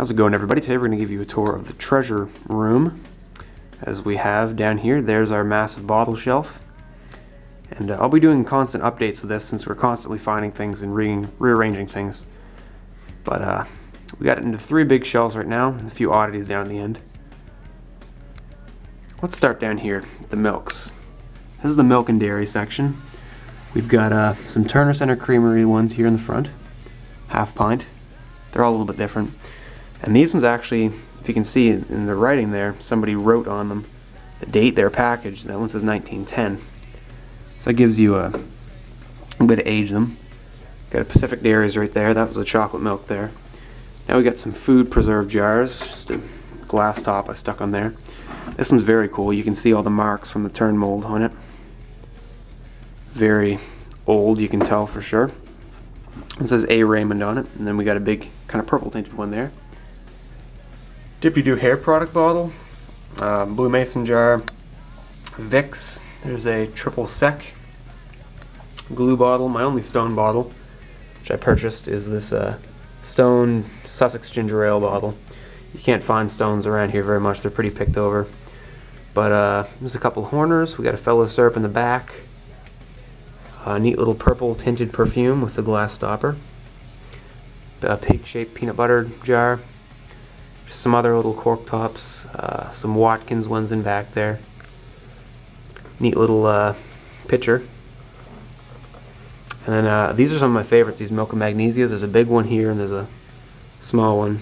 How's it going, everybody? Today we're going to give you a tour of the treasure room. As we have down here, there's our massive bottle shelf. And I'll be doing constant updates of this since we're constantly finding things and rearranging things. But we got it into 3 big shelves right now, and a few oddities down at the end. Let's start down here, the milks. This is the milk and dairy section. We've got some Turner Center Creamery ones here in the front, half pint. They're all a little bit different. And these ones actually, if you can see in the writing there, somebody wrote on them the date they're packaged. That one says 1910. So that gives you a bit to age them. Got a Pacific Dairies right there. That was the chocolate milk there. Now we got some food preserve jars, just a glass top I stuck on there. This one's very cool. You can see all the marks from the turn mold on it. Very old, you can tell for sure. It says A. Raymond on it, and then we got a big kind of purple tinted one there. Dippy Doo hair product bottle, Blue Mason jar, Vicks. There's a triple sec glue bottle. My only stone bottle, which I purchased, is this stone Sussex ginger ale bottle. You can't find stones around here very much. They're pretty picked over. But there's a couple Horners. We got a Fellow syrup in the back. A neat little purple tinted perfume with the glass stopper. A pig-shaped peanut butter jar. Just some other little cork tops. Some Watkins ones in back there. Neat little pitcher. And then these are some of my favorites, these Milk and Magnesias. There's a big one here and there's a small one.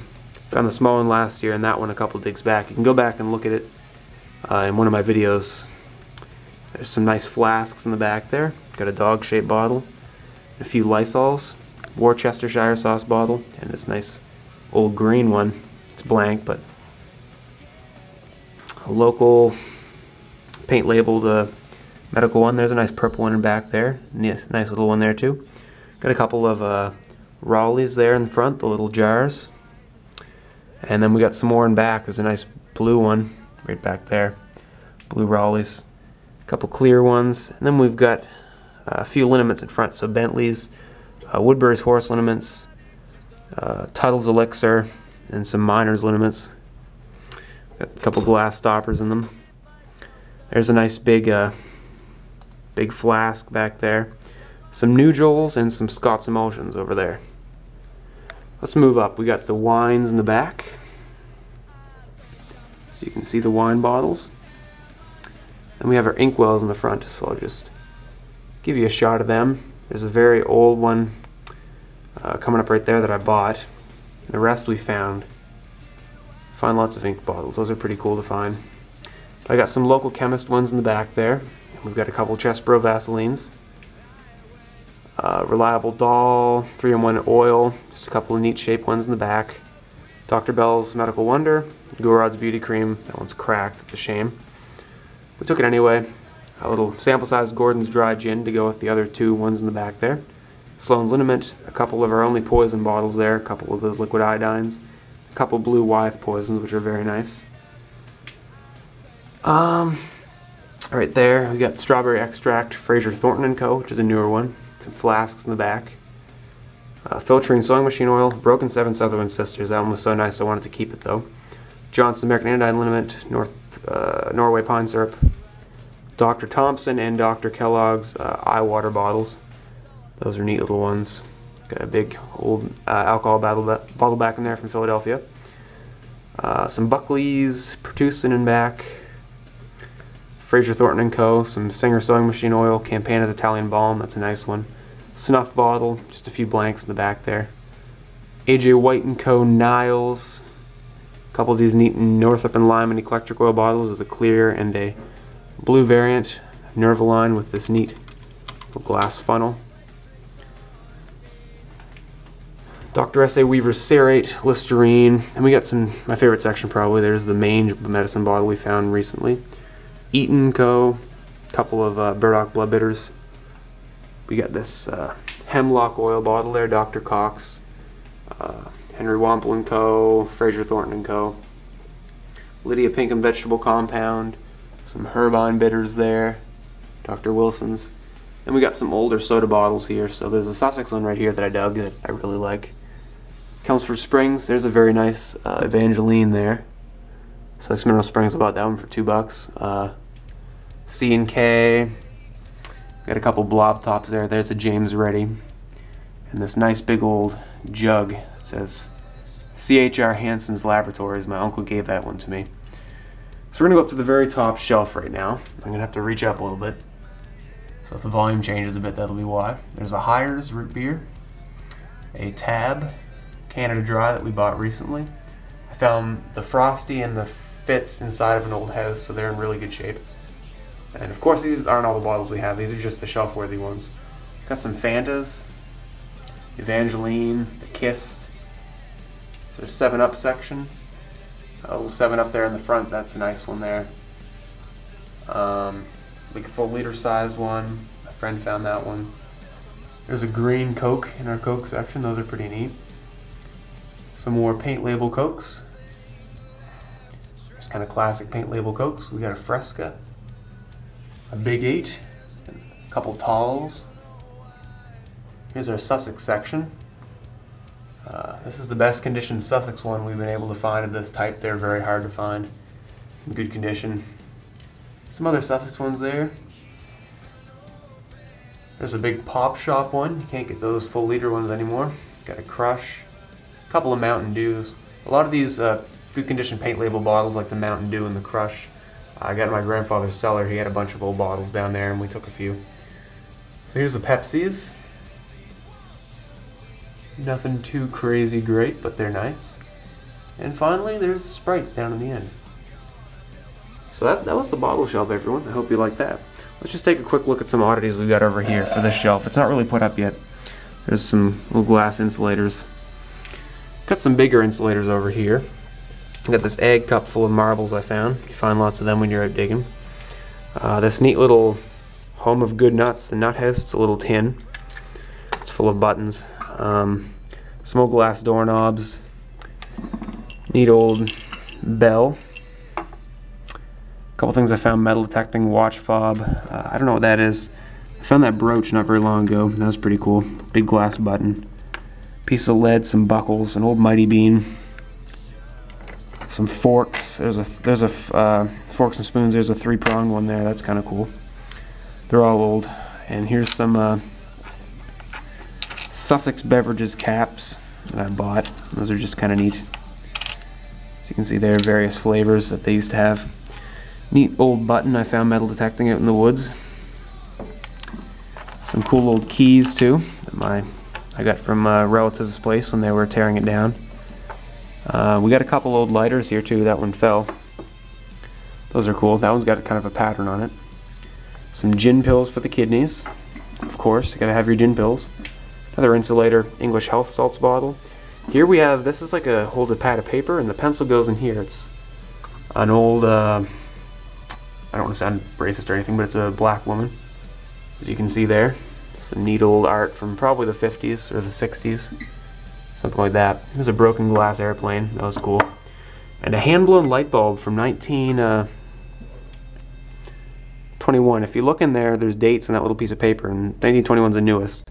Found the small one last year and that one a couple digs back. You can go back and look at it in one of my videos. There's some nice flasks in the back there. Got a dog-shaped bottle, a few Lysols, Worcestershire sauce bottle, and this nice old green one. It's blank, but a local paint labeled medical one. There's a nice purple one in back there. Nice little one there too. Got a couple of Raleighs there in the front, the little jars. And then we got some more in back. There's a nice blue one right back there. Blue Raleighs. A couple clear ones. And then we've got a few liniments in front. So Bentley's, Woodbury's horse liniments, Tuttle's elixir, and some Miner's liniments. Got a couple glass stoppers in them. There's a nice big big flask back there. Some New Joels and some Scott's Emulsions over there. Let's move up. We got the wines in the back. So you can see the wine bottles. And we have our inkwells in the front, so I'll just give you a shot of them. There's a very old one coming up right there that I bought. The rest we found. Find lots of ink bottles. Those are pretty cool to find. I got some local chemist ones in the back there. We've got a couple Chesbro Vaselines. Reliable Doll, 3-in-1 oil, just a couple of neat shaped ones in the back. Dr. Bell's Medical Wonder, Gorod's Beauty Cream. That one's cracked, it's a shame. We took it anyway. A little sample size Gordon's Dry Gin to go with the other 2 ones in the back there. Sloan's Liniment, a couple of our only poison bottles there, a couple of those liquid iodines, a couple blue Wyeth poisons, which are very nice. Right there, we got Strawberry Extract, Fraser Thornton & Co., which is a newer one. Some flasks in the back. Filtering Sewing Machine Oil, Broken 7 Sutherland Sisters. That one was so nice I wanted to keep it though. Johnson's American Anodyne Liniment, Norway Pine Syrup, Dr. Thompson and Dr. Kellogg's eye water bottles. Those are neat little ones. Got a big old alcohol bottle back in there from Philadelphia. Some Buckley's, Pertusan in back. Fraser Thornton & Co., some Singer Sewing Machine Oil, Campana's Italian Balm, that's a nice one. Snuff bottle, just a few blanks in the back there. A.J. White & Co. Niles. A couple of these neat Northrop & Lyman Eclectric Oil bottles. There's a clear and a blue variant. Nervaline with this neat little glass funnel. Dr. S.A. Weaver's Cerate, Listerine. And we got some, my favorite section probably, there's the Mange medicine bottle we found recently. Eaton Co., a couple of burdock blood bitters. We got this hemlock oil bottle there, Dr. Cox, Henry Wampel & Co., Fraser Thornton & Co., Lydia Pinkham Vegetable Compound, some Herbine bitters there, Dr. Wilson's. Then we got some older soda bottles here. So there's a Sussex one right here that I dug that I really like. Comes for springs. There's a very nice Evangeline there. Sussex Mineral Springs, about that one for $2. C&K. Got a couple blob tops there. There's a James Ready. And this nice big old jug. It says C.H.R. Hansen's Laboratories. My uncle gave that one to me. So we're going to go up to the very top shelf right now. I'm going to have to reach up a little bit. So if the volume changes a bit, that'll be why. There's a Hires root beer. A Tab Canada Dry that we bought recently. I found the Frosty and the Fitz inside of an old house, so they're in really good shape. And of course these aren't all the bottles we have, these are just the shelf-worthy ones. Got some Fantas, Evangeline, the Kissed. So there's 7-Up section. A little 7-Up there in the front, that's a nice one there. Like a full liter sized one, my friend found that one. There's a green Coke in our Coke section, those are pretty neat. Some more paint label Cokes. Just kind of classic paint label Cokes. We got a Fresca, a Big 8, a couple Talls. Here's our Sussex section. This is the best condition Sussex one we've been able to find of this type. They're very hard to find in good condition. Some other Sussex ones there. There's a big Pop Shop one. You can't get those full liter ones anymore. Got a Crush. A couple of Mountain Dews. A lot of these good condition paint label bottles like the Mountain Dew and the Crush, I got in my grandfather's cellar. He had a bunch of old bottles down there and we took a few. So here's the Pepsis. Nothing too crazy great, but they're nice. And finally there's the Sprites down in the end. So that was the bottle shelf, everyone. I hope you liked that. Let's just take a quick look at some oddities we've got over here for this shelf. It's not really put up yet. There's some little glass insulators. Got some bigger insulators over here. Got this egg cup full of marbles I found. You find lots of them when you're out digging. This neat little Home of Good Nuts, the Nut House. It's a little tin. It's full of buttons. Some old glass doorknobs. Neat old bell. A couple things I found: metal detecting watch fob. I don't know what that is. I found that brooch not very long ago. That was pretty cool. Big glass button. Piece of lead, some buckles, an old Mighty Bean. Some forks. There's a forks and spoons. There's a 3-pronged one there. That's kind of cool. They're all old. And here's some Sussex Beverages caps that I bought. Those are just kind of neat. So you can see there are various flavors that they used to have. Neat old button I found metal detecting out in the woods. Some cool old keys too that I got from a relative's place when they were tearing it down. We got a couple old lighters here too. That one fell. Those are cool. That one's got kind of a pattern on it. Some gin pills for the kidneys. Of course, you gotta have your gin pills. Another insulator, English Health Salts bottle. Here we have, this is like holds a pad of paper and the pencil goes in here. It's an old, I don't want to sound racist or anything, but it's a black woman. As you can see there. Some neat old art from probably the 50s or the 60s. Something like that. There's a broken glass airplane. That was cool. And a hand-blown light bulb from 1921. If you look in there, there's dates on that little piece of paper, and 1921 is the newest.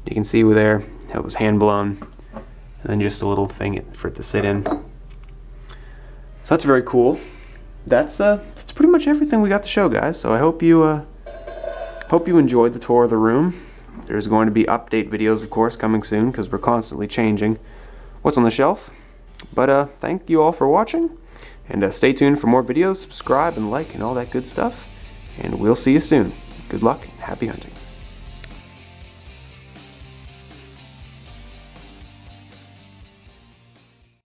You can see there how it was hand-blown, and then just a little thing for it to sit in. So that's very cool. That's pretty much everything we got to show, guys. So I hope you enjoyed the tour of the room. There's going to be update videos, of course, coming soon because we're constantly changing what's on the shelf. But thank you all for watching, and stay tuned for more videos. Subscribe and like and all that good stuff, and we'll see you soon. Good luck and happy hunting.